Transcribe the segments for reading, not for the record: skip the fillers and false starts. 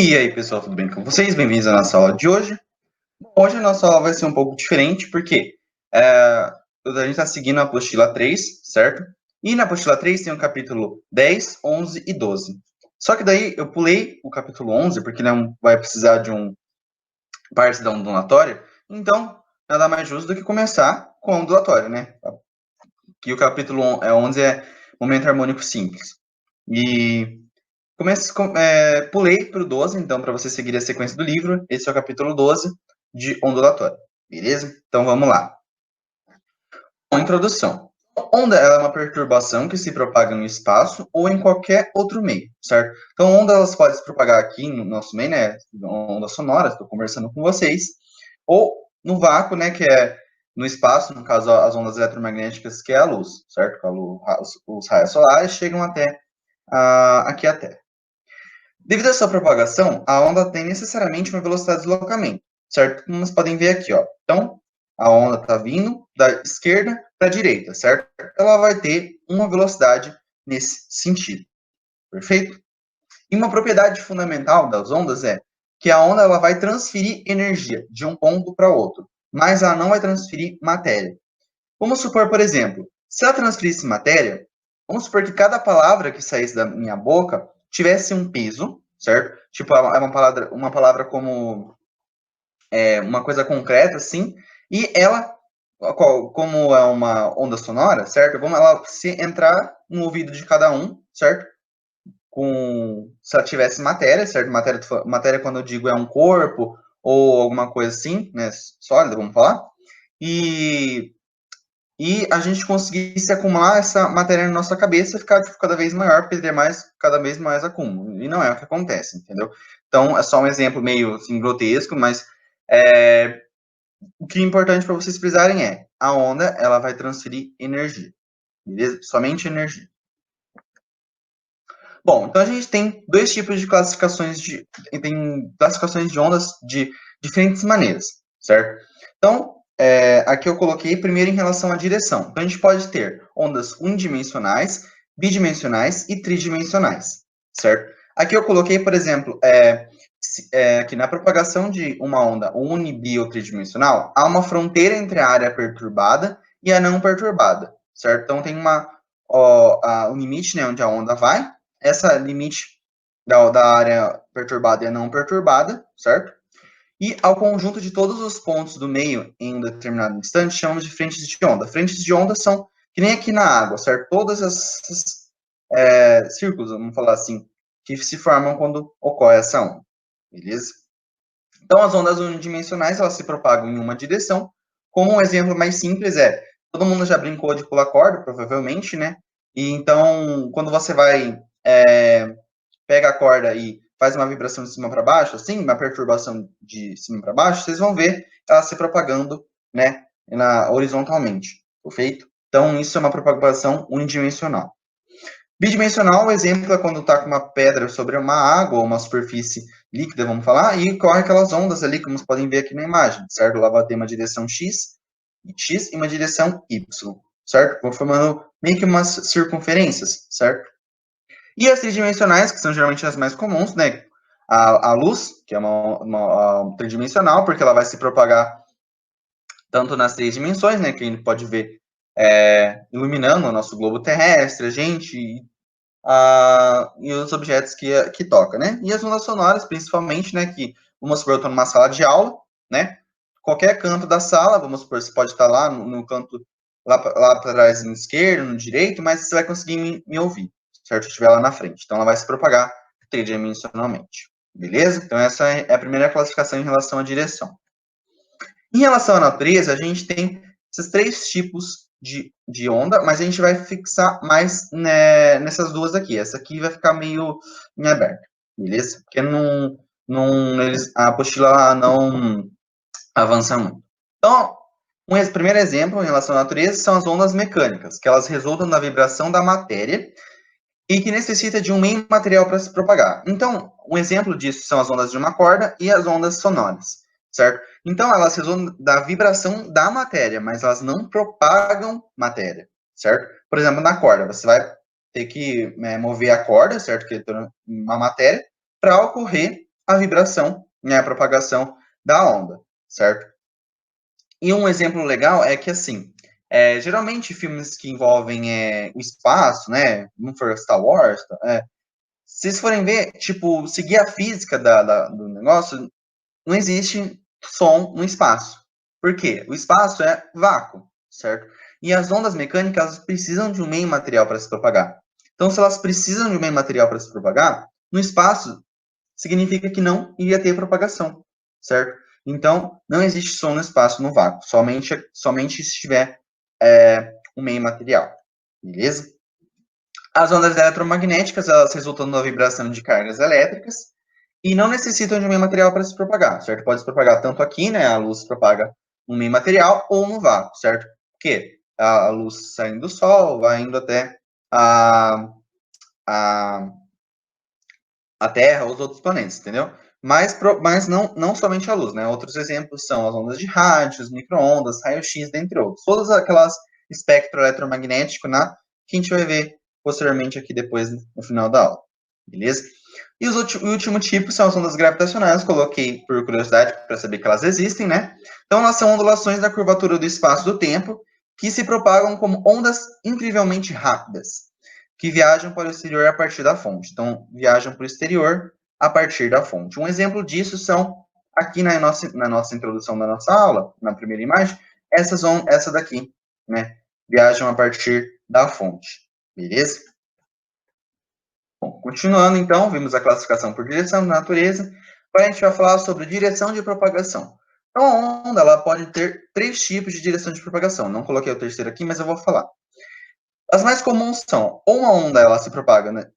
E aí, pessoal, tudo bem com vocês? Bem-vindos à nossa aula de hoje. Hoje a nossa aula vai ser um pouco diferente, porque a gente está seguindo a apostila 3, certo? E na apostila 3 tem o capítulo 10, 11 e 12. Só que daí eu pulei o capítulo 11, porque não vai precisar de parte da ondulatória. Então, nada mais justo do que começar com a ondulatória, né? Que o capítulo 11 é momento harmônico simples. E pulei para o 12, então, para você seguir a sequência do livro. Esse é o capítulo 12 de ondulatória, beleza? Então, vamos lá. Introdução. Onda ela é uma perturbação que se propaga no espaço ou em qualquer outro meio, certo? Então, onda elas podem se propagar aqui no nosso meio, né? Ondas sonoras, estou conversando com vocês, ou no vácuo, né? Que é no espaço, no caso, as ondas eletromagnéticas, que é a luz, certo? Os raios solares chegam até aqui à Terra. Devido à sua propagação, a onda tem necessariamente uma velocidade de deslocamento, certo? Como vocês podem ver aqui, ó. Então, a onda está vindo da esquerda para a direita, certo? Ela vai ter uma velocidade nesse sentido, perfeito? E uma propriedade fundamental das ondas é que a onda ela vai transferir energia de um ponto para outro, mas ela não vai transferir matéria. Vamos supor, por exemplo, se ela transferisse matéria, vamos supor que cada palavra que saísse da minha boca tivesse um peso, certo? Tipo, é uma palavra como uma coisa concreta, assim, e ela, como é uma onda sonora, certo? Vamos ela se entrar no ouvido de cada um, certo? Se ela tivesse matéria, certo? Matéria, quando eu digo, é um corpo ou alguma coisa assim, né? Sólida, vamos falar. E a gente conseguisse acumular essa matéria na nossa cabeça e ficar tipo, cada vez maior, perder mais, cada vez mais acúmulo. E não é o que acontece, entendeu? Então, é só um exemplo meio assim, grotesco, mas o que é importante para vocês frisarem é a onda ela vai transferir energia, beleza? Somente energia. Bom, então a gente tem dois tipos de classificações de ondas de diferentes maneiras, certo? Então, aqui eu coloquei primeiro em relação à direção. Então, a gente pode ter ondas unidimensionais, bidimensionais e tridimensionais, certo? Aqui eu coloquei, por exemplo, que na propagação de uma onda uni, bi ou tridimensional, há uma fronteira entre a área perturbada e a não perturbada, certo? Então, tem um limite, né, onde a onda vai, essa limite da área perturbada e a não perturbada, certo? E ao conjunto de todos os pontos do meio em um determinado instante, chamamos de frentes de onda. Frentes de onda são que nem aqui na água, certo? Todas esses círculos, vamos falar assim, que se formam quando ocorre essa onda, beleza? Então, as ondas unidimensionais, elas se propagam em uma direção. Como um exemplo mais simples todo mundo já brincou de pular corda, provavelmente, né? E então, quando você pega a corda e faz uma vibração de cima para baixo, assim, uma perturbação de cima para baixo, vocês vão ver ela se propagando, né, horizontalmente, perfeito? Então, isso é uma propagação unidimensional. Bidimensional, o exemplo é quando está com uma pedra sobre uma água ou uma superfície líquida, vamos falar, e corre aquelas ondas ali, como vocês podem ver aqui na imagem, certo? Ela vai ter uma direção X e uma direção Y, certo? Vão formando meio que umas circunferências, certo? E as tridimensionais, que são geralmente as mais comuns, né? A luz, que é uma tridimensional, porque ela vai se propagar tanto nas três dimensões, né? Que a gente pode ver iluminando o nosso globo terrestre, a gente e os objetos que toca, né? E as ondas sonoras, principalmente, né? Que, vamos supor, eu estou numa sala de aula, né? Qualquer canto da sala, vamos supor, você pode estar lá no canto, lá para trás, no esquerdo, no direito, mas você vai conseguir me ouvir, certo? Se estiver lá na frente. Então, ela vai se propagar tridimensionalmente, beleza? Então, essa é a primeira classificação em relação à direção. Em relação à natureza, a gente tem esses três tipos de onda, mas a gente vai fixar mais nessas duas aqui. Essa aqui vai ficar meio em aberto, beleza? Porque a apostila não avança muito. Então, primeiro exemplo em relação à natureza são as ondas mecânicas, que elas resultam da vibração da matéria e que necessita de um meio material para se propagar. Então, um exemplo disso são as ondas de uma corda e as ondas sonoras, certo? Então, elas resultam da vibração da matéria, mas elas não propagam matéria, certo? Por exemplo, na corda, você vai ter que mover a corda, certo? Que é uma matéria, para ocorrer a vibração, né, a propagação da onda, certo? E um exemplo legal é que, assim, geralmente filmes que envolvem o espaço, né, não for Star Wars, se vocês forem ver, tipo, seguir a física do negócio, não existe som no espaço. Por quê? O espaço é vácuo, certo? E as ondas mecânicas precisam de um meio material para se propagar. Então, se elas precisam de um meio material para se propagar, no espaço significa que não iria ter propagação, certo? Então, não existe som no espaço no vácuo, somente se tiver um meio material, beleza? As ondas eletromagnéticas, elas resultam na vibração de cargas elétricas e não necessitam de um meio material para se propagar, certo? Pode se propagar tanto aqui, né, a luz se propaga no meio material ou no vácuo, certo? Porque a luz saindo do Sol vai indo até a, a, a Terra ou os outros planetas, entendeu? Mas não somente a luz, né? Outros exemplos são as ondas de rádios, micro-ondas, raio-x, dentre outros. Todas aquelas espectro eletromagnético, né, que a gente vai ver posteriormente aqui depois no final da aula, beleza? E o último tipo são as ondas gravitacionais, coloquei por curiosidade para saber que elas existem, né? Então, elas são ondulações da curvatura do espaço do tempo que se propagam como ondas incrivelmente rápidas, que viajam para o exterior a partir da fonte. Então, viajam para o exterior a partir da fonte. Um exemplo disso são, aqui na nossa introdução da nossa aula, na primeira imagem, essa daqui, né? Viajam a partir da fonte, beleza? Bom, continuando, então, vimos a classificação por direção da natureza. Agora a gente vai falar sobre direção de propagação. Então, a onda ela pode ter 3 tipos de direção de propagação. Não coloquei o terceiro aqui, mas eu vou falar. As mais comuns são, ou uma onda ela se propaga, né?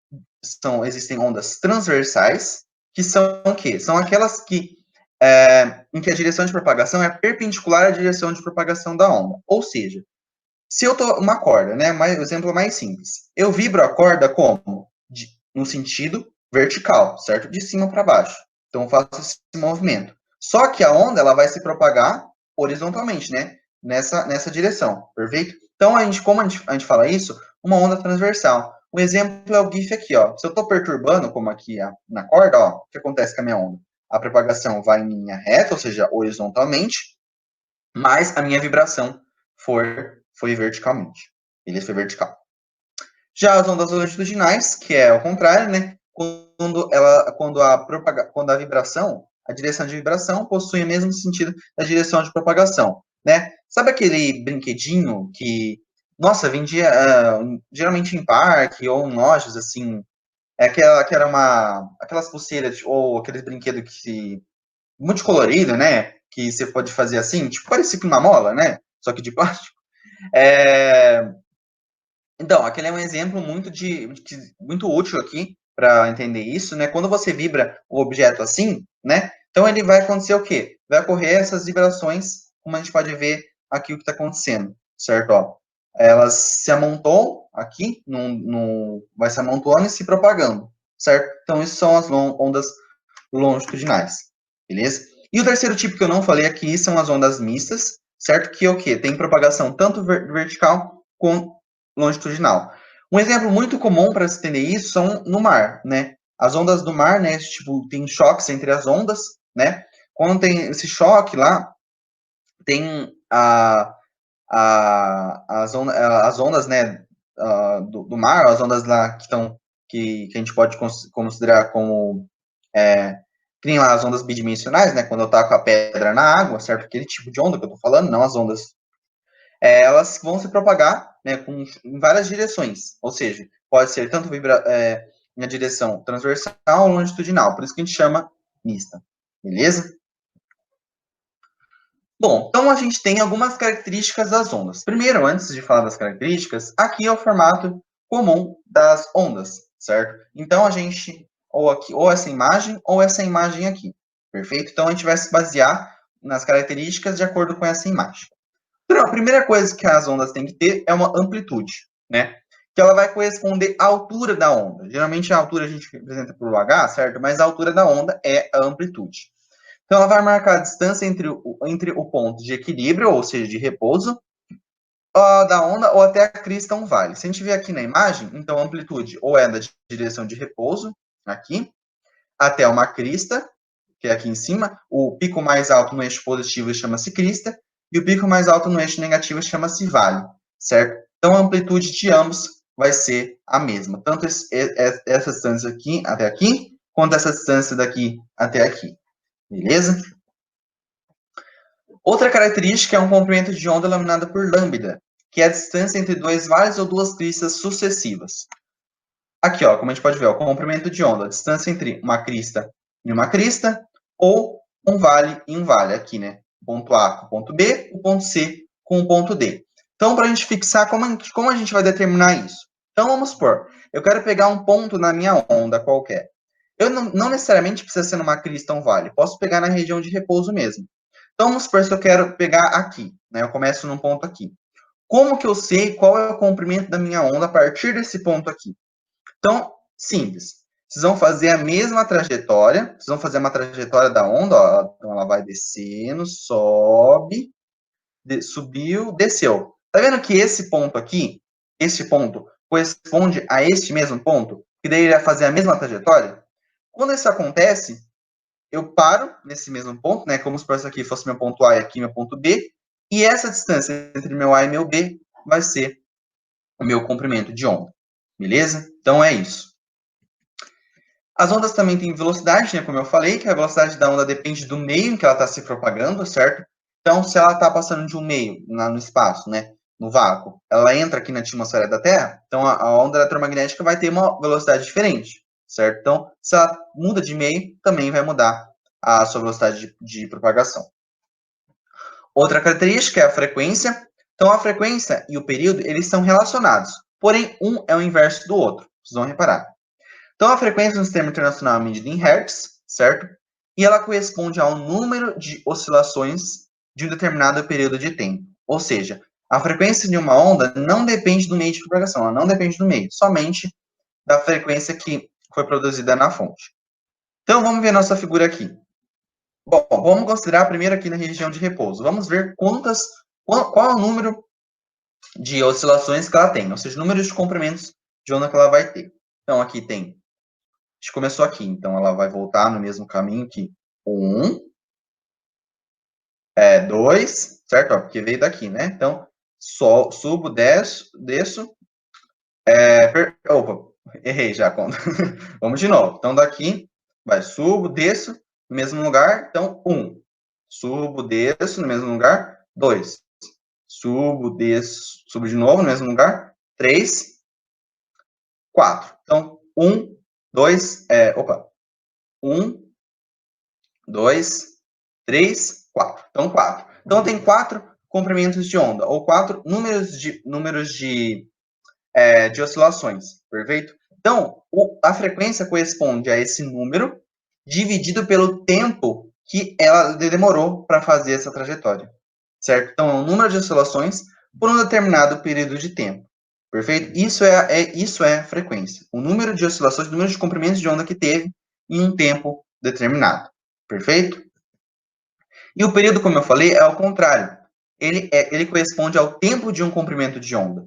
Existem ondas transversais, que são o quê? São aquelas em que a direção de propagação é perpendicular à direção de propagação da onda. Ou seja, se eu tô uma corda, né? O exemplo mais simples. Eu vibro a corda como? No sentido vertical, certo? De cima para baixo. Então eu faço esse movimento. Só que a onda ela vai se propagar horizontalmente, né? Nessa direção, perfeito? Então como a gente fala isso, uma onda transversal. O exemplo é o GIF aqui, ó. Se eu estou perturbando, como aqui na corda, ó, o que acontece com a minha onda? A propagação vai em linha reta, ou seja, horizontalmente, mas a minha vibração foi verticalmente. Ele foi vertical. Já as ondas longitudinais, que é o contrário, né? Quando a vibração, a direção de vibração possui o mesmo sentido da direção de propagação, né? Sabe aquele brinquedinho que, nossa, vendia geralmente em parque ou em lojas, assim, que era aquelas pulseiras ou aqueles brinquedos multicolorido, né? Que você pode fazer assim, tipo, parece com uma mola, né? Só que de plástico. Então, aquele é um exemplo muito útil aqui para entender isso, né? Quando você vibra o objeto assim, né? Então ele vai acontecer o quê? Vai ocorrer essas vibrações, como a gente pode ver aqui o que está acontecendo, certo? Ó, elas se amontoam aqui, vai se amontoando e se propagando, certo? Então, isso são as ondas longitudinais, beleza? E o terceiro tipo que eu não falei aqui são as ondas mistas, certo? Que é o quê? Tem propagação tanto vertical quanto longitudinal. Um exemplo muito comum para se entender isso são no mar, né? As ondas do mar, né? Tipo, tem choques entre as ondas, né? Quando tem esse choque lá, tem as ondas, né? Do mar, as ondas lá que a gente pode considerar como tem lá as ondas bidimensionais, né? Quando eu taco a pedra na água, certo? Aquele tipo de onda que eu tô falando, não as ondas. Elas vão se propagar, né, em várias direções. Ou seja, pode ser tanto na direção transversal ou longitudinal. Por isso que a gente chama mista. Beleza? Bom, então a gente tem algumas características das ondas. Primeiro, antes de falar das características, aqui é o formato comum das ondas, certo? Então a gente ou essa imagem aqui. Perfeito? Então a gente vai se basear nas características de acordo com essa imagem. Então, a primeira coisa que as ondas têm que ter é uma amplitude, né? Que ela vai corresponder à altura da onda. Geralmente a altura a gente representa por h, certo? Mas a altura da onda é a amplitude. Então, ela vai marcar a distância entre o ponto de equilíbrio, ou seja, de repouso, da onda ou até a crista um vale. Se a gente ver aqui na imagem, então a amplitude ou é da direção de repouso, aqui, até uma crista, que é aqui em cima. O pico mais alto no eixo positivo chama-se crista, e o pico mais alto no eixo negativo chama-se vale, certo? Então, a amplitude de ambos vai ser a mesma, tanto essa distância aqui até aqui, quanto essa distância daqui até aqui, beleza? Outra característica é um comprimento de onda denominada por lambda, que é a distância entre dois vales ou duas cristas sucessivas. Aqui, ó, como a gente pode ver, o comprimento de onda, a distância entre uma crista e uma crista, ou um vale e um vale, aqui, né? Ponto A com o ponto B, o ponto C com o ponto D. Então, para a gente fixar, como a gente vai determinar isso? Então, vamos supor, eu quero pegar um ponto na minha onda qualquer. Eu não necessariamente precisa ser numa crista ou um vale, posso pegar na região de repouso mesmo. Então, vamos supor que eu quero pegar aqui, né? Eu começo num ponto aqui. Como que eu sei qual é o comprimento da minha onda a partir desse ponto aqui? Então, simples. Vocês vão fazer a mesma trajetória, vocês vão fazer uma trajetória da onda, ó, então ela vai descendo, sobe, subiu, desceu. Tá vendo que esse ponto aqui, este ponto, corresponde a este mesmo ponto? Que daí ele vai fazer a mesma trajetória? Quando isso acontece, eu paro nesse mesmo ponto, né? Como se isso aqui fosse meu ponto A e aqui meu ponto B, e essa distância entre meu A e meu B vai ser o meu comprimento de onda, beleza? Então é isso. As ondas também têm velocidade, né? Como eu falei, que a velocidade da onda depende do meio em que ela está se propagando, certo? Então, se ela está passando de um meio no espaço, né? No vácuo, ela entra aqui na atmosfera da Terra, então a onda eletromagnética vai ter uma velocidade diferente, certo? Então, se ela muda de meio, também vai mudar a sua velocidade de propagação. Outra característica é a frequência. Então, a frequência e o período, eles são relacionados. Porém, um é o inverso do outro. Vocês vão reparar. Então, a frequência no sistema internacional é medida em Hertz, certo? E ela corresponde ao número de oscilações de um determinado período de tempo. Ou seja, a frequência de uma onda não depende do meio de propagação, ela não depende do meio, somente da frequência que foi produzida na fonte. Então, vamos ver nossa figura aqui. Bom, vamos considerar primeiro aqui na região de repouso. Vamos ver qual é o número de oscilações que ela tem, ou seja, o número de comprimentos de onda que ela vai ter. Então, aqui tem, a gente começou aqui, então ela vai voltar no mesmo caminho que 1, 2, certo? Ó, porque veio daqui, né? Então, subo, desço, opa, errei já a conta. Vamos de novo. Então, daqui, vai, subo, desço, no mesmo lugar, então, 1. Subo, desço, no mesmo lugar, 2. Subo, desço, subo de novo, no mesmo lugar, 3, 4. Então, 1, 2, 1, 2, 3, 4. Então, 4. Então, tem 4 comprimentos de onda, ou 4 números de oscilações, perfeito? Então, a frequência corresponde a esse número dividido pelo tempo que ela demorou para fazer essa trajetória, certo? Então, é o número de oscilações por um determinado período de tempo, perfeito? Isso é a frequência, o número de oscilações, o número de comprimentos de onda que teve em um tempo determinado, perfeito? E o período, como eu falei, é ao contrário. Ele corresponde ao tempo de um comprimento de onda,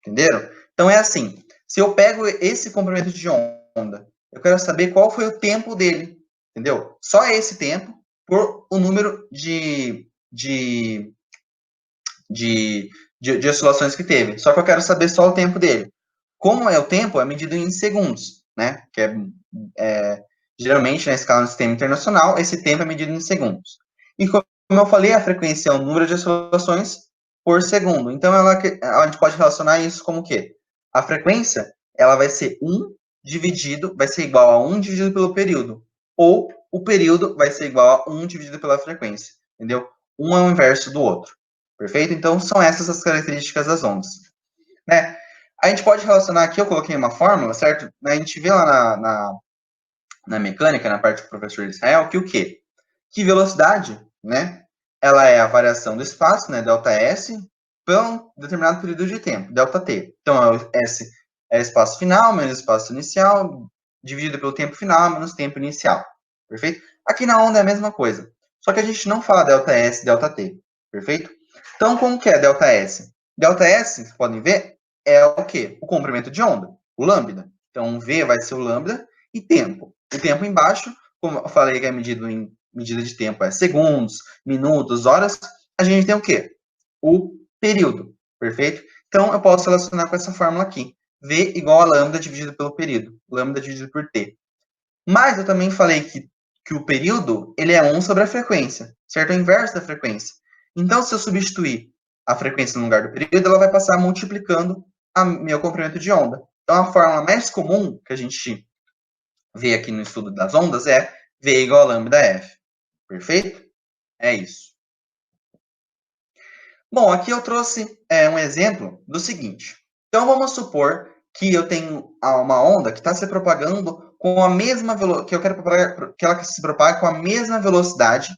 entenderam? Então, é assim, se eu pego esse comprimento de onda, eu quero saber qual foi o tempo dele, entendeu? Só esse tempo por o número de oscilações que teve. Só que eu quero saber só o tempo dele. Como é o tempo, é medido em segundos, né? Que geralmente, na escala do sistema internacional, esse tempo é medido em segundos. E como eu falei, a frequência é o número de oscilações por segundo. Então, a gente pode relacionar isso como o quê? A frequência, ela vai ser vai ser igual a 1 dividido pelo período. Ou o período vai ser igual a 1 dividido pela frequência, entendeu? Um é o inverso do outro, perfeito? Então, são essas as características das ondas, né? A gente pode relacionar aqui, eu coloquei uma fórmula, certo? A gente vê lá na mecânica, na parte do professor Israel, que o quê? Que velocidade, né? Ela é a variação do espaço, né? Δs, por um determinado período de tempo, Δt. Então, S é espaço final menos espaço inicial, dividido pelo tempo final menos tempo inicial. Perfeito? Aqui na onda é a mesma coisa. Só que a gente não fala ΔS, Δt. Perfeito? Então, como que é ΔS? ΔS, vocês podem ver, é o quê? O comprimento de onda, o lambda. Então, V vai ser o lambda e tempo. O tempo embaixo como eu falei que é medido em medida de tempo, é segundos, minutos, horas, a gente tem o quê? O período, perfeito? Então, eu posso relacionar com essa fórmula aqui. V igual a lambda dividido pelo período. Lambda dividido por T. Mas eu também falei que o período, ele é 1 sobre a frequência, certo? É o inverso da frequência. Então, se eu substituir a frequência no lugar do período, ela vai passar multiplicando meu comprimento de onda. Então, a fórmula mais comum que a gente vê aqui no estudo das ondas é V igual a lambda F. Perfeito? É isso. Bom, aqui eu trouxe um exemplo do seguinte. Então, vamos supor que eu tenho uma onda que está se propagando com a mesma velocidade, que eu quero que ela se propague com a mesma velocidade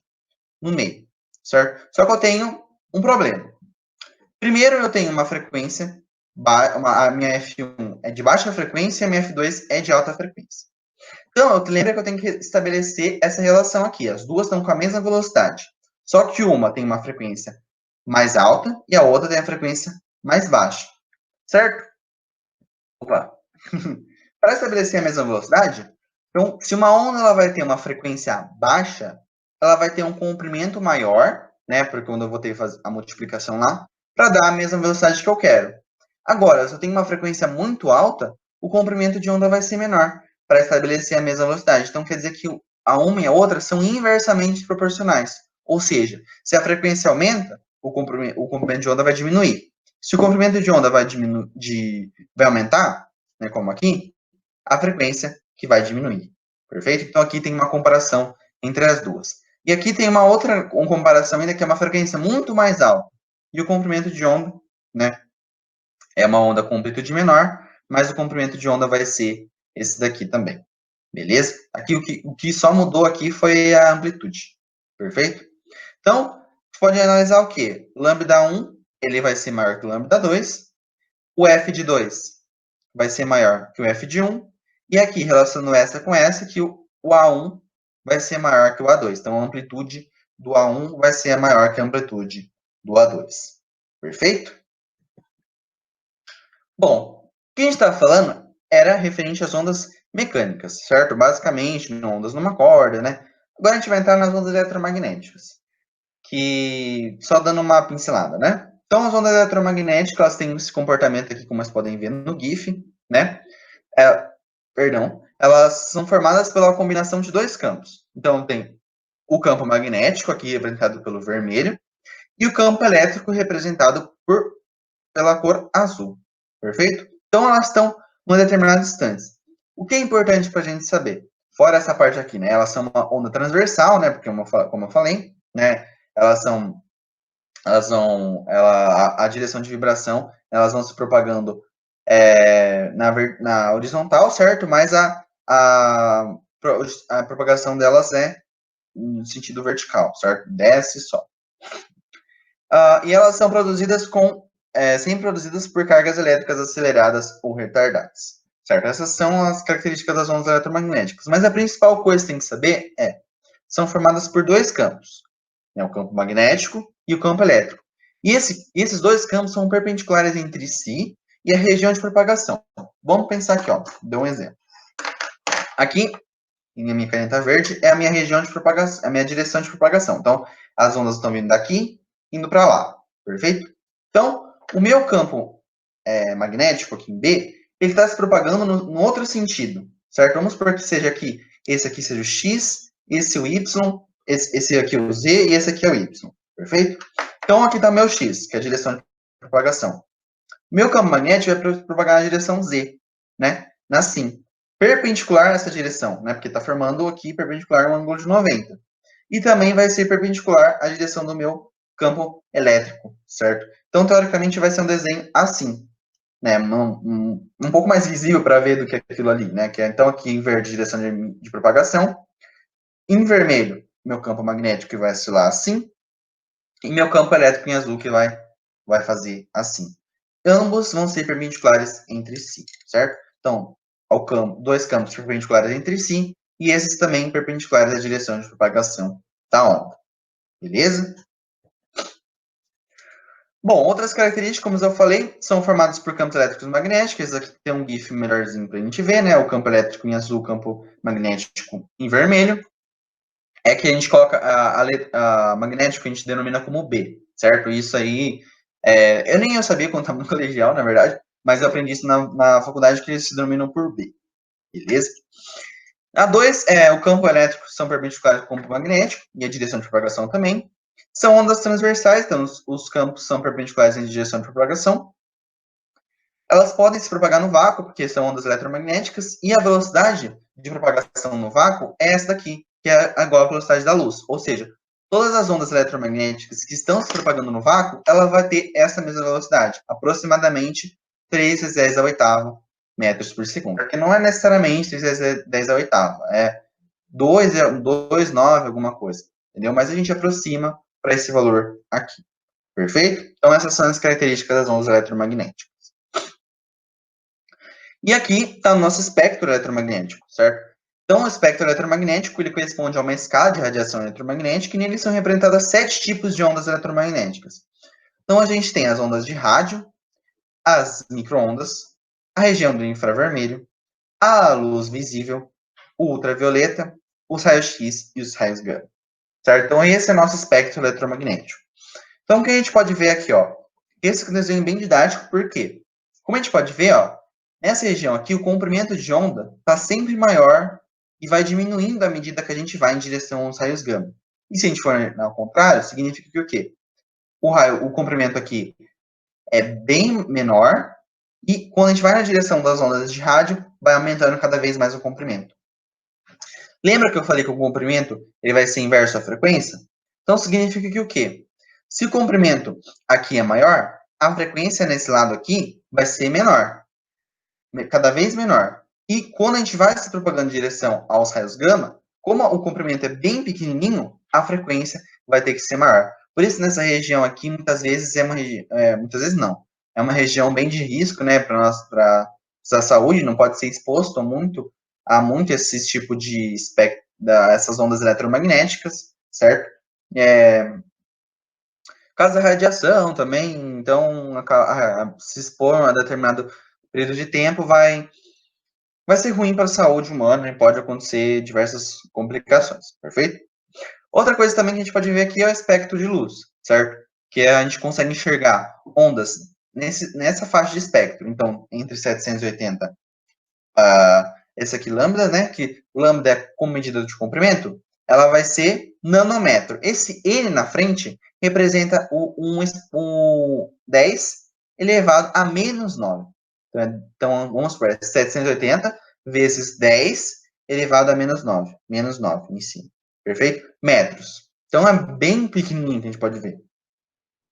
no meio, certo? Só que eu tenho um problema. Primeiro, eu tenho uma frequência, a minha F1 é de baixa frequência e a minha F2 é de alta frequência. Então, lembra que eu tenho que estabelecer essa relação aqui. As duas estão com a mesma velocidade. Só que uma tem uma frequência mais alta e a outra tem a frequência mais baixa. Certo? Opa. Para estabelecer a mesma velocidade, então, se uma onda ela vai ter uma frequência baixa, ela vai ter um comprimento maior, né? Porque quando eu vou ter que fazer a multiplicação lá, para dar a mesma velocidade que eu quero. Agora, se eu tenho uma frequência muito alta, o comprimento de onda vai ser menor, para estabelecer a mesma velocidade. Então, quer dizer que a uma e a outra são inversamente proporcionais. Ou seja, se a frequência aumenta, o comprimento de onda vai diminuir. Se o comprimento de onda vai aumentar, né, como aqui, a frequência que vai diminuir. Perfeito? Então, aqui tem uma comparação entre as duas. E aqui tem uma outra comparação ainda, que é uma frequência muito mais alta. E o comprimento de onda, né, é uma onda com amplitude menor, mas o comprimento de onda vai ser esse daqui também. Beleza? Aqui o que só mudou aqui foi a amplitude. Perfeito? Então, pode analisar o quê? Lambda 1, ele vai ser maior que o lambda 2. O f de 2 vai ser maior que o f de 1. E aqui, relacionando essa com essa, que o A1 vai ser maior que o A2. Então, a amplitude do A1 vai ser maior que a amplitude do A2. Perfeito? Bom, o que a gente estava falando era referente às ondas mecânicas, certo? Basicamente, ondas numa corda, né? Agora a gente vai entrar nas ondas eletromagnéticas, que só dando uma pincelada, né? Então, as ondas eletromagnéticas, elas têm esse comportamento aqui, como vocês podem ver no GIF, né? Elas são formadas pela combinação de dois campos. Então, tem o campo magnético, aqui representado pelo vermelho, e o campo elétrico, representado pela cor azul. Perfeito? Então, elas estão em uma determinada distância. O que é importante para a gente saber? Fora essa parte aqui, né? Elas são uma onda transversal, né? Porque, como eu falei, né? A direção de vibração, elas vão se propagando na horizontal, certo? Mas a propagação delas é no sentido vertical, certo? Desce e sobe. E elas são produzidas sempre produzidas por cargas elétricas aceleradas ou retardadas, certo? Essas são as características das ondas eletromagnéticas. Mas a principal coisa que você tem que saber são formadas por dois campos, né? O campo magnético e o campo elétrico. E esses dois campos são perpendiculares entre si e a região de propagação. Vamos pensar aqui, ó. Dou um exemplo. Aqui, em minha caneta verde, é a minha região de propagação, a minha direção de propagação. Então, as ondas estão vindo daqui, indo para lá. Perfeito? Então, o meu campo magnético aqui em B, ele está se propagando no outro sentido, certo? Vamos supor que seja aqui, esse aqui seja o X, esse o Y, esse aqui o Z e esse aqui é o Y. Perfeito? Então, aqui está o meu X, que é a direção de propagação. Meu campo magnético vai propagar na direção Z, né? Assim, perpendicular a essa direção, né? Porque está formando aqui perpendicular um ângulo de 90. E também vai ser perpendicular à direção do meu campo elétrico, certo? Então, teoricamente, vai ser um desenho assim, né? Um pouco mais visível para ver do que aquilo ali, né? Que é, então, aqui em verde, direção de propagação. Em vermelho, meu campo magnético que vai oscilar assim. E meu campo elétrico em azul que vai fazer assim. Ambos vão ser perpendiculares entre si, certo? Então, dois campos perpendiculares entre si, e esses também perpendiculares à direção de propagação da onda. Beleza? Bom, outras características, como eu falei, são formadas por campos elétricos e magnéticos. Esse aqui tem um GIF melhorzinho para a gente ver, né? O campo elétrico em azul, o campo magnético em vermelho. é que a gente coloca a magnético, a gente denomina como B, certo? Isso aí, eu nem eu sabia quando estava no colegial, na verdade, mas eu aprendi isso na faculdade, que eles se denominam por B, beleza? A 2 o campo elétrico são perpendiculares ao campo magnético, e a direção de propagação também. São ondas transversais, então os campos são perpendiculares em direção de propagação. Elas podem se propagar no vácuo, porque são ondas eletromagnéticas, e a velocidade de propagação no vácuo é essa daqui, que é igual à velocidade da luz. Ou seja, todas as ondas eletromagnéticas que estão se propagando no vácuo, ela vai ter essa mesma velocidade, aproximadamente 3 vezes 10 a oitava metros por segundo. Porque não é necessariamente 3 vezes 10 a oitava, é 2,9 alguma coisa, entendeu? Mas a gente aproxima para esse valor aqui, perfeito? Então essas são as características das ondas eletromagnéticas. E aqui está o nosso espectro eletromagnético, certo? Então, o espectro eletromagnético ele corresponde a uma escala de radiação eletromagnética e nele são representadas 7 tipos de ondas eletromagnéticas. Então, a gente tem as ondas de rádio, as microondas, a região do infravermelho, a luz visível, o ultravioleta, os raios-x e os raios gama. Certo? Então, esse é o nosso espectro eletromagnético. Então, o que a gente pode ver aqui, ó? Esse desenho é bem didático, por quê? Como a gente pode ver, ó, nessa região aqui, o comprimento de onda está sempre maior e vai diminuindo à medida que a gente vai em direção aos raios gama. E se a gente for ao contrário, significa que o quê? O comprimento aqui é bem menor e quando a gente vai na direção das ondas de rádio, vai aumentando cada vez mais o comprimento. Lembra que eu falei que o comprimento ele vai ser inverso à frequência? Então significa que o quê? Se o comprimento aqui é maior, a frequência nesse lado aqui vai ser menor, cada vez menor. E quando a gente vai se propagando em direção aos raios gama, como o comprimento é bem pequenininho, a frequência vai ter que ser maior. Por isso, nessa região aqui, muitas vezes muitas vezes não. É uma região bem de risco, né, para a saúde, não pode ser exposto a muito esse tipo de espectro, essas ondas eletromagnéticas, certo? Caso da radiação também, então, se expor a determinado período de tempo vai ser ruim para a saúde humana e pode acontecer diversas complicações, perfeito? Outra coisa também que a gente pode ver aqui é o espectro de luz, certo? Que a gente consegue enxergar ondas nessa faixa de espectro, então, entre 780, esse aqui, lambda, né? Que lambda é como medida de comprimento, ela vai ser nanômetro. Esse N na frente representa o 10 elevado a menos 9. Então, vamos supor, 780 vezes 10 elevado a menos 9 em cima. Perfeito? Metros. Então, é bem pequenininho que a gente pode ver.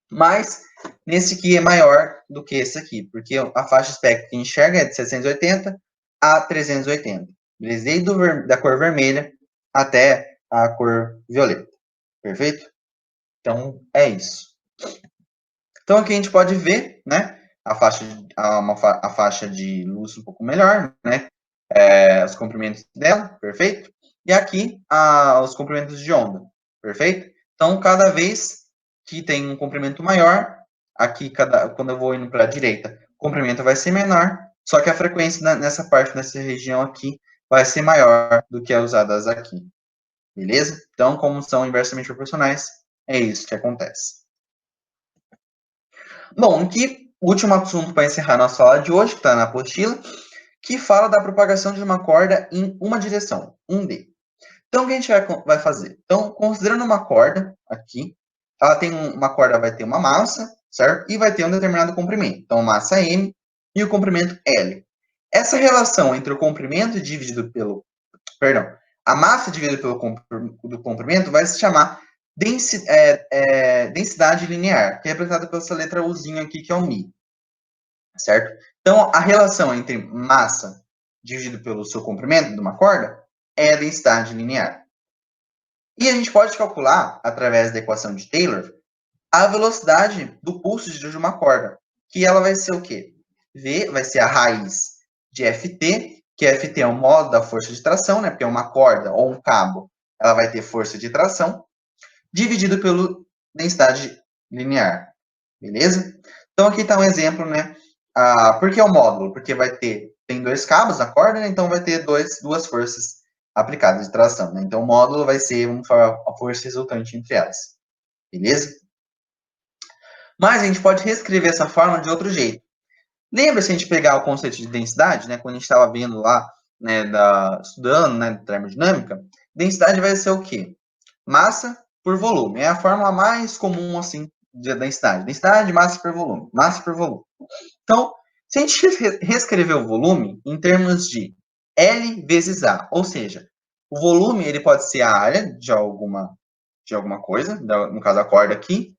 Mas, nesse aqui é maior do que esse aqui, porque a faixa espectro que enxerga é de 680 a 380. Desde da cor vermelha até a cor violeta. Perfeito? Então, é isso. Então, aqui a gente pode ver, né, a faixa de luz um pouco melhor, né, os comprimentos dela, perfeito? E aqui, os comprimentos de onda, perfeito? Então, cada vez que tem um comprimento maior, aqui, quando eu vou indo para a direita, o comprimento vai ser menor, só que a frequência nessa parte, nessa região aqui, vai ser maior do que as usadas aqui, beleza? Então, como são inversamente proporcionais, é isso que acontece. Bom, aqui, o último assunto para encerrar nossa aula de hoje, que está na apostila, que fala da propagação de uma corda em uma direção, 1D. Então, o que a gente vai fazer? Então, considerando uma corda aqui, ela tem uma corda vai ter uma massa, certo? E vai ter um determinado comprimento. Então, massa M e o comprimento L. Essa relação entre o comprimento dividido pelo, perdão, a massa dividida pelo comprimento vai se chamar densidade linear, que é representada pela essa letra Uzinho aqui, que é o Mi, certo? Então, a relação entre massa dividido pelo seu comprimento de uma corda é a densidade linear. E a gente pode calcular, através da equação de Taylor, a velocidade do pulso de uma corda, que ela vai ser o quê? V vai ser a raiz de Ft, que Ft é o modo da força de tração, né? Porque é uma corda ou um cabo, ela vai ter força de tração, dividido pela densidade linear, beleza? Então, aqui está um exemplo, né? Por que o módulo? Porque tem dois cabos na corda, né? Então vai ter duas forças aplicada de tração, né? Então, o módulo vai ser a força resultante entre elas, beleza? Mas a gente pode reescrever essa fórmula de outro jeito. Lembra se a gente pegar o conceito de densidade, né? Quando a gente estava vendo lá, né, estudando, né, termodinâmica, densidade vai ser o quê? Massa por volume. É a fórmula mais comum, assim, da densidade. Densidade, massa por volume. Massa por volume. Então, se a gente reescrever o volume em termos de L vezes A, ou seja, o volume ele pode ser a área de alguma coisa, no caso a corda aqui,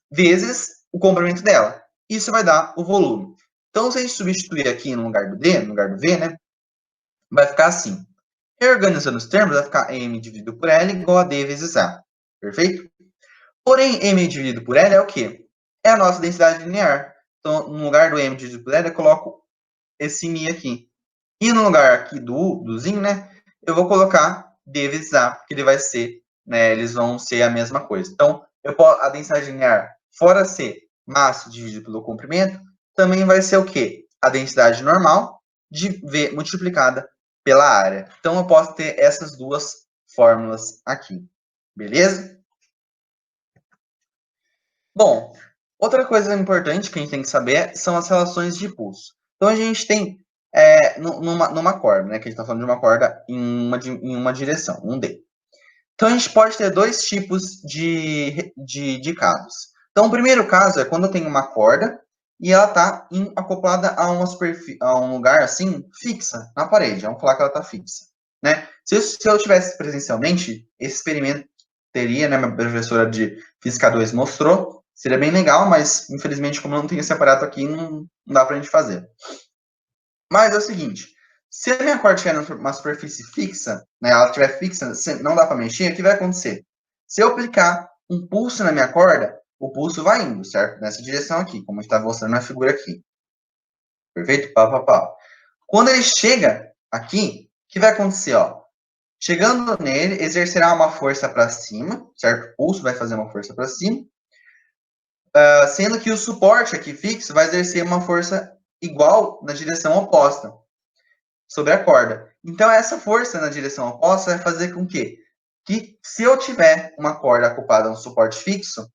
vezes o comprimento dela. Isso vai dar o volume. Então, se a gente substituir aqui no lugar do D, no lugar do V, né, vai ficar assim. Reorganizando os termos, vai ficar M dividido por L igual a D vezes A. Perfeito? Porém, M dividido por L é o quê? É a nossa densidade linear. Então, no lugar do M dividido por L, eu coloco esse mi aqui. E no lugar aqui do zinho, né, eu vou colocar D vezes A, porque ele vai ser, né, eles vão ser a mesma coisa. Então, a densidade linear, fora ser massa dividido pelo comprimento, também vai ser o quê? A densidade normal de V multiplicada pela área. Então, eu posso ter essas duas fórmulas aqui. Beleza? Bom, outra coisa importante que a gente tem que saber são as relações de pulso. Então, a gente tem numa corda, né? Que a gente está falando de uma corda em uma direção, um D. Então, a gente pode ter dois tipos de casos. Então, o primeiro caso é quando eu tenho uma corda e ela está acoplada a um lugar, assim, fixa, na parede. Vamos falar que ela está fixa, né? Se eu tivesse presencialmente, esse experimento teria, né? Minha professora de Física 2 mostrou, seria bem legal, mas, infelizmente, como eu não tenho esse aparato aqui, não dá para a gente fazer. Mas é o seguinte, se a minha corda estiver numa superfície fixa, né, ela estiver fixa, não dá para mexer, o que vai acontecer? Se eu aplicar um pulso na minha corda, o pulso vai indo, certo? Nessa direção aqui, como está mostrando na figura aqui. Perfeito? Pá, pá, pá. Quando ele chega aqui, o que vai acontecer? Ó? Chegando nele, exercerá uma força para cima, certo? O pulso vai fazer uma força para cima, sendo que o suporte aqui fixo vai exercer uma força igual na direção oposta sobre a corda. Então, essa força na direção oposta vai fazer com que se eu tiver uma corda acoplada a um suporte fixo,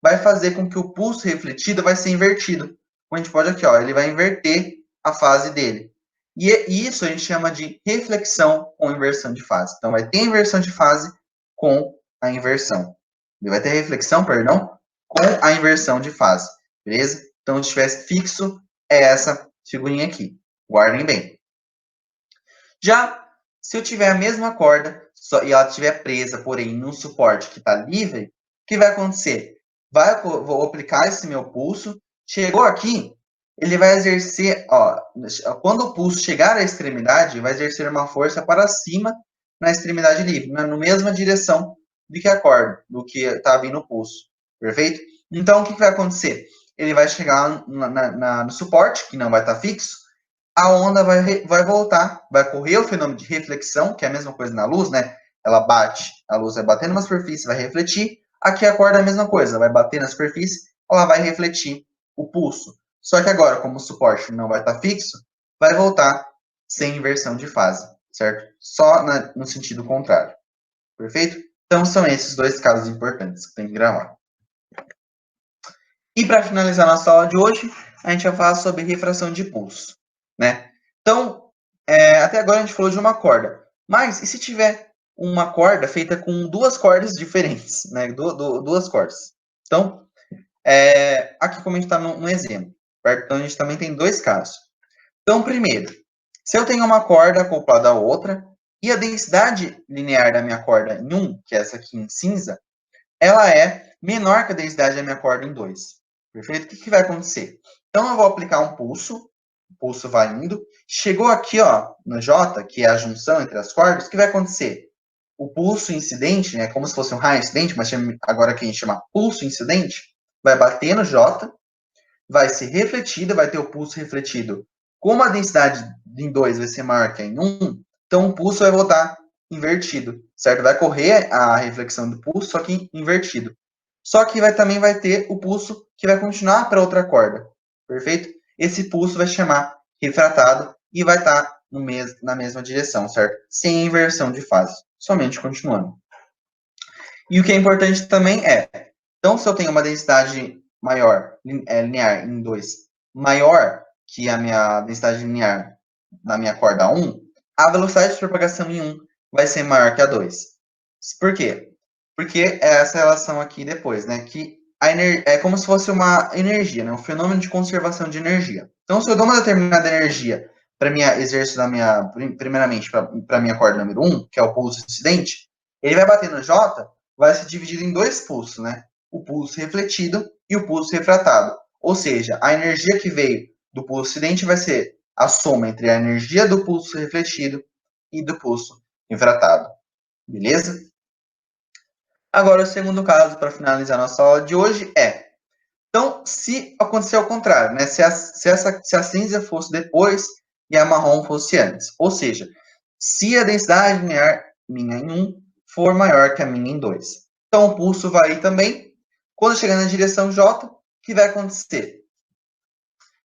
vai fazer com que o pulso refletido vai ser invertido. Como a gente pode aqui, ó, ele vai inverter a fase dele. E isso a gente chama de reflexão com inversão de fase. Então, vai ter inversão de fase com a inversão. Ele vai ter reflexão, perdão, com a inversão de fase. Beleza? Então, se estivesse fixo, é essa figurinha aqui. Guardem bem. Já se eu tiver a mesma corda e ela estiver presa, porém, num suporte que está livre, o que vai acontecer? Vou aplicar esse meu pulso, chegou aqui, ele vai exercer, ó, quando o pulso chegar à extremidade, vai exercer uma força para cima na extremidade livre, na mesma direção do que a corda, do que está vindo o pulso, perfeito? Então, o que vai acontecer? Ele vai chegar no suporte, que não vai estar fixo, a onda vai voltar, vai ocorrer o fenômeno de reflexão, que é a mesma coisa na luz, né? Ela bate, a luz vai bater numa superfície, vai refletir. Aqui a corda é a mesma coisa, vai bater na superfície, ela vai refletir o pulso. Só que agora, como o suporte não vai estar fixo, vai voltar sem inversão de fase, certo? Só no sentido contrário. Perfeito? Então, são esses dois casos importantes que tem que gravar. E para finalizar nossa aula de hoje, a gente vai falar sobre refração de pulso, né? Então, até agora a gente falou de uma corda, mas e se tiver uma corda feita com duas cordas diferentes, né? Duas cordas. Então, aqui como a gente está num exemplo, certo? Então a gente também tem dois casos. Então, primeiro, se eu tenho uma corda acoplada à outra e a densidade linear da minha corda em 1, que é essa aqui em cinza, ela é menor que a densidade da minha corda em 2. Perfeito? O que vai acontecer? Então, eu vou aplicar um pulso, o pulso vai indo, chegou aqui, ó, no J, que é a junção entre as cordas, o que vai acontecer? O pulso incidente, né, como se fosse um raio incidente, mas agora que a gente chama pulso incidente, vai bater no J, vai ser refletido, vai ter o pulso refletido. Como a densidade em 2 vai ser maior que em 1, então o pulso vai voltar invertido, certo? Vai correr a reflexão do pulso, só que invertido. Só que também vai ter o pulso que vai continuar para outra corda, perfeito? Esse pulso vai se chamar refratado e vai estar na mesma direção, certo? Sem inversão de fase, somente continuando. E o que é importante também é, então, se eu tenho uma densidade maior, linear em 2, maior que a minha densidade linear na minha corda 1, a velocidade de propagação em 1 vai ser maior que a 2. Por quê? Porque é essa relação aqui depois, né? Que é como se fosse uma energia, né? Um fenômeno de conservação de energia. Então, se eu dou uma determinada energia para exerço primeiramente para a minha corda número 1, que é o pulso incidente, ele vai bater no J, vai ser dividido em dois pulsos, né? O pulso refletido e o pulso refratado. Ou seja, a energia que veio do pulso incidente vai ser a soma entre a energia do pulso refletido e do pulso refratado. Beleza? Agora, o segundo caso, para finalizar nossa aula de hoje, é... Então, se acontecer ao contrário, né? Se a cinza fosse depois e a marrom fosse antes. Ou seja, se a densidade linear minha em 1 for maior que a minha em 2. Então, o pulso vai aí também. Quando chegar na direção J, o que vai acontecer?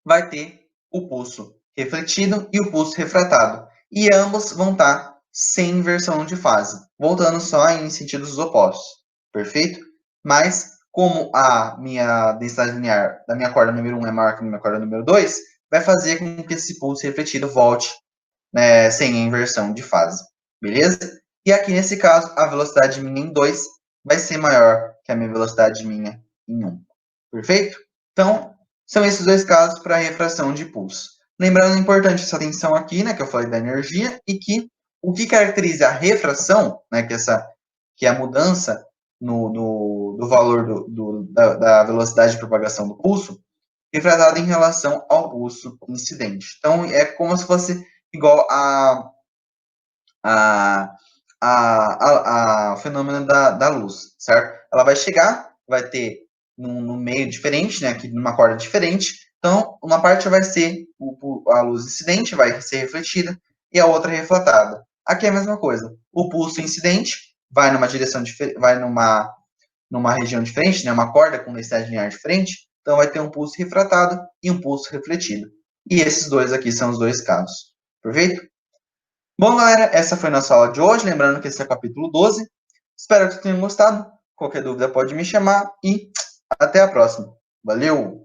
Vai ter o pulso refletido e o pulso refratado. E ambos vão estar sem inversão de fase, voltando só em sentidos opostos. Perfeito? Mas, como a minha densidade linear da minha corda número 1 é maior que a minha corda número 2, vai fazer com que esse pulso refletido volte, né, sem a inversão de fase. Beleza? E aqui, nesse caso, a velocidade minha em 2 vai ser maior que a minha velocidade minha em 1. Perfeito? Então, são esses dois casos para refração de pulso. Lembrando, é importante essa atenção aqui, né, que eu falei da energia, e que o que caracteriza a refração, né, que é a mudança do valor da velocidade de propagação do pulso, refratado em relação ao pulso incidente. Então, é como se fosse igual ao fenômeno da luz, certo? Ela vai chegar, vai ter num meio diferente, né, aqui numa corda diferente. Então, uma parte vai ser a luz incidente, vai ser refletida, e a outra refletada. Aqui é a mesma coisa. O pulso incidente vai numa direção diferente, vai numa região diferente, né, uma corda com densidade linear diferente. Então, vai ter um pulso refratado e um pulso refletido. E esses dois aqui são os dois casos. Perfeito? Bom, galera, essa foi a nossa aula de hoje. Lembrando que esse é o capítulo 12. Espero que tenham gostado. Qualquer dúvida pode me chamar e até a próxima. Valeu!